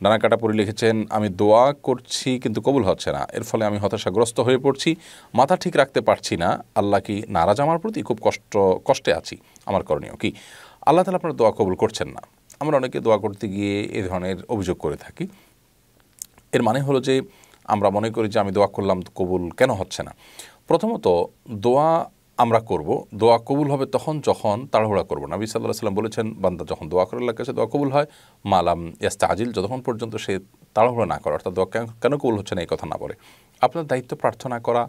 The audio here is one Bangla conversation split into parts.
ডানা কাটাপুরি লিখেছেন, আমি দোয়া করছি কিন্তু কবুল হচ্ছে না, এর ফলে আমি হতাশাগ্রস্ত হয়ে পড়ছি, মাথা ঠিক রাখতে পারছি না, আল্লাহ কি নারাজ আমার প্রতি? খুব কষ্টে আছি, আমার করণীয় কি? আল্লাহ তাআলা আপনার দোয়া কবুল করছেন না। আমরা অনেকে দোয়া করতে গিয়ে এই ধরনের অভিযোগ করে থাকি। এর মানে হলো যে আমরা মনে করি যে আমি দোয়া করলাম তো কবুল কেন হচ্ছে না। প্রথমত, দোয়া আমরা করব, দোয়া কবুল হবে তখন যখন তাড়াহুড়া করব। নবী সাল্লাল্লাহু আলাইহি ওয়াসাল্লাম বলেছেন, বান্দা যখন দোয়া করে আল্লাহর কাছে দোয়া কবুল হয়, মালাম ইয়াস্তাজিল, যতক্ষণ পর্যন্ত সে তাড়াহুড়া না করে, অর্থাৎ দোয়া কেন কবুল হচ্ছে না এই কথা না বলে। আপনার দায়িত্ব প্রার্থনা করা,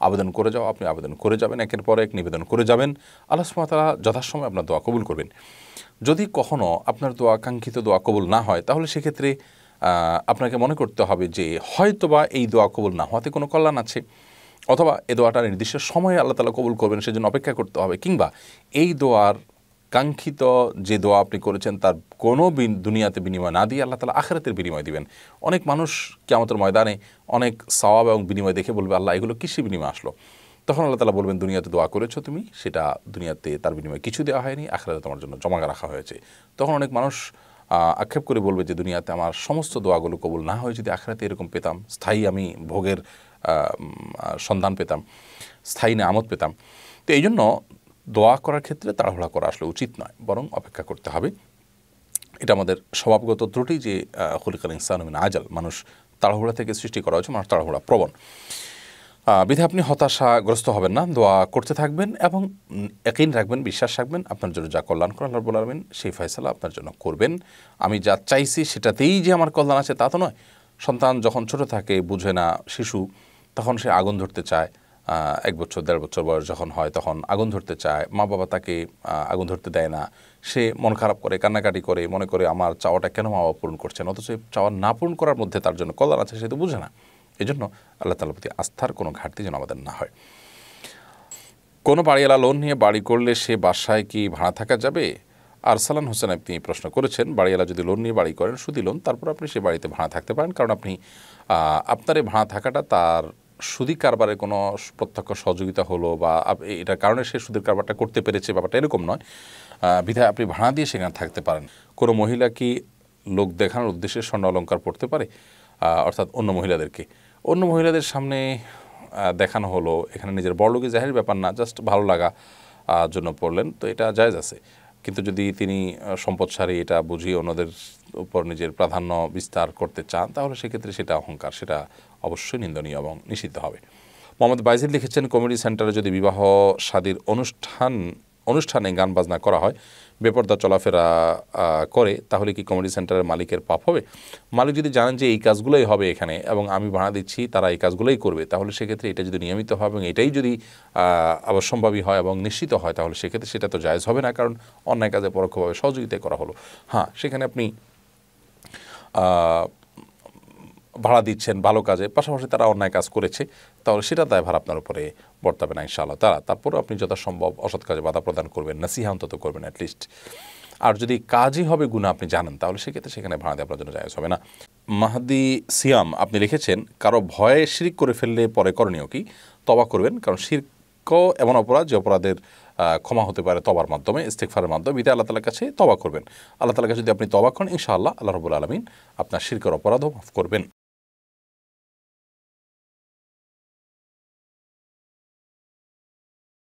আবেদন করে যাওয়া, আপনি আবেদন করে যাবেন, একের পর এক নিবেদন করে যাবেন, আল্লাহ সুবহানাহু ওয়া তাআলা যথাসময়ে আপনার দোয়া কবুল করবেন। যদি কখনও আপনার দোয়া কাঙ্ক্ষিত দোয়া কবুল না হয়, তাহলে সেক্ষেত্রে আপনাকে মনে করতে হবে যে হয়তোবা এই দোয়া কবুল না হওয়াতে কোনো কল্যাণ আছে, অথবা এই দোয়াটা নির্দিষ্ট সময়ে আল্লাহ তাআলা কবুল করবেন, সেজন্য অপেক্ষা করতে হবে, কিংবা এই দোয়ার কাঙ্ক্ষিত যে দোয়া আপনি করেছেন তার কোনো দুনিয়াতে বিনিময় না দিয়ে আল্লাহ তাআলা আখিরাতের বিনিময় দিবেন। অনেক মানুষ কিয়ামতের ময়দানে অনেক সওয়াব এবং বিনিময় দেখে বলবে, আল্লাহ এগুলো কিসের বিনিময় আসলো? তখন আল্লাহ তাআলা বলবেন, দুনিয়াতে দোয়া করেছো তুমি, সেটা দুনিয়াতে তার বিনিময়ে কিছু দেওয়া হয়নি, আখিরাতে তোমার জন্য জমা রাখা হয়েছে। তখন অনেক মানুষ আক্ষেপ করে বলবে যে দুনিয়াতে আমার সমস্ত দোয়াগুলো কবুল না হয়ে যদি আখিরাতে এরকম পেতাম, স্থায়ী আমি ভোগের সন্ধান পেতাম, স্থায়ী নেয়ামত পেতাম। তো এই জন্য দোয়া করার ক্ষেত্রে তাড়াহুড়া করা আসলে উচিত নয়, বরং অপেক্ষা করতে হবে। এটা আমাদের স্বভাবগত ত্রুটি যে খুলিকাল ইনসানু মিন আজাল, মানুষ তাড়াহুড়া থেকে সৃষ্টি করা হয়েছে, মানুষ তাড়াহুড়া প্রবণ। বিধায় আপনি হতাশাগ্রস্ত হবেন না, দোয়া করতে থাকবেন এবং ইয়াকিন রাখবেন, বিশ্বাস রাখবেন আপনার জন্য যা কল্যাণকর আল্লাহ রাব্বুল আলামিন সেই ফয়সালা আপনার জন্য করবেন। আমি যা চাইছি সেটাতেই যে আমার কল্যাণ আছে তা তো নয়। সন্তান যখন ছোট থাকে, বুঝে না, শিশু, তখন সে আগুন ধরতে চায়। 1 বছর 1.5 বছর বয়স যখন হয় তখন আগুন ধরতে চায়, মা বাবা তাকে আগুন ধরতে দেয় না, সে মন খারাপ করে, কান্নাকাটি করে, মনে করে আমার চাওয়াটা কেন মা বাবা পূরণ করছেন, অথচ চাওয়া না পূরণ করার মধ্যে তার জন্য কল্যাণ আছে, সে তো বুঝে না। এই জন্য আল্লাহ তাআলার প্রতি আস্থার কোনো ঘাটতি যেন আমাদের না হয়। কোনো বাড়িওয়ালা লোন নিয়ে বাড়ি করলে সে বাসায় কি ভাড়া থাকা যাবে? আরসালান হোসেন আপনি প্রশ্ন করেছেন, বাড়িওয়ালা যদি লোন নিয়ে বাড়ি করেন, সুদি লোন, তারপর আপনি সে বাড়িতে ভাড়া থাকতে পারেন, কারণ আপনি আপনার এই ভাড়া থাকাটা তার সুদি কারবারের কোনো প্রত্যক্ষ সহযোগিতা হলো বা এটার কারণে সে সুদের কারবারটা করতে পেরেছে, ব্যাপারটা এরকম নয়। বিধায় আপনি ভাড়া দিয়ে সেখানে থাকতে পারেন। কোনো মহিলা কি লোক দেখানোর উদ্দেশ্যে স্বর্ণ অলংকার পড়তে পারে? অর্থাৎ অন্য মহিলাদের সামনে দেখানো হলো, এখানে নিজের বড়লোকি জাহির ব্যাপার না, জাস্ট ভালো লাগা জন্য পড়লেন, তো এটা জায়েজ আছে। কিন্তু যদি তিনি সম্পদশালী এটা বুঝিয়ে অন্যদের উপর নিজের প্রাধান্য বিস্তার করতে চান, তাহলে সেক্ষেত্রে সেটা অহংকার, সেটা অবশ্যই নিন্দনীয় এবং নিষিদ্ধ হবে। মোহাম্মদ বাইজিদ লিখেছেন, কমিউনিটি সেন্টারে যদি বিবাহ শাদীর অনুষ্ঠানে গান বাজনা করা হয়, বেপরদা চলাফেরা করে, তাহলে কি কমিউনিটি সেন্টারের মালিকের পাপ হবে? মালিক যদি জানেন যে এই কাজগুলোই হবে এখানে এবং আমি ভাড়া দিচ্ছি তারা এই কাজগুলোই করবে, তাহলে সেক্ষেত্রে এটা যদি নিয়মিত হয় এবং এটাই যদি অবশ্যম্ভাবী হয় এবং নিশ্চিত হয়, তাহলে সেক্ষেত্রে সেটা তো জায়েজ হবে না, কারণ অন্যায় কাজে পরোক্ষভাবে সহযোগিতা করা হলো। হ্যাঁ, সেখানে আপনি ভাড়া দিচ্ছেন ভালো কাজে, পাশাপাশি তারা অন্যায় কাজ করেছে, তাহলে সেটা দায়ভার আপনার উপরে বর্তাবে না ইনশাআল্লাহ তাআলা। তারপরেও আপনি যথাসম্ভব অসৎ কাজে বাধা প্রদান করবেন, নসিহা অন্তত করবেন অ্যাটলিস্ট। আর যদি কাজই হবে গুনাহ আপনি জানেন, তাহলে সেক্ষেত্রে সেখানে ভাড়া দেওয়া আপনার জন্য জায়েজ হবে না। মাহদি সিয়াম আপনি লিখেছেন, কারো ভয়ে শিরক করে ফেললে পরে করণীয় কি? তওবা করবেন, কারণ শিরকও এমন অপরাধ যে অপরাধের ক্ষমা হতে পারে তওবার মাধ্যমে, ইস্তিগফারের মাধ্যমে। বিধায় আল্লাহ তাআলার কাছে তওবা করবেন। আল্লাহ তাআলার কাছে যদি আপনি তওবা করেন, ইনশাআল্লাহ আল্লাহ রাব্বুল আলামিন আপনার শিরকের অপরাধও মাফ করবেন।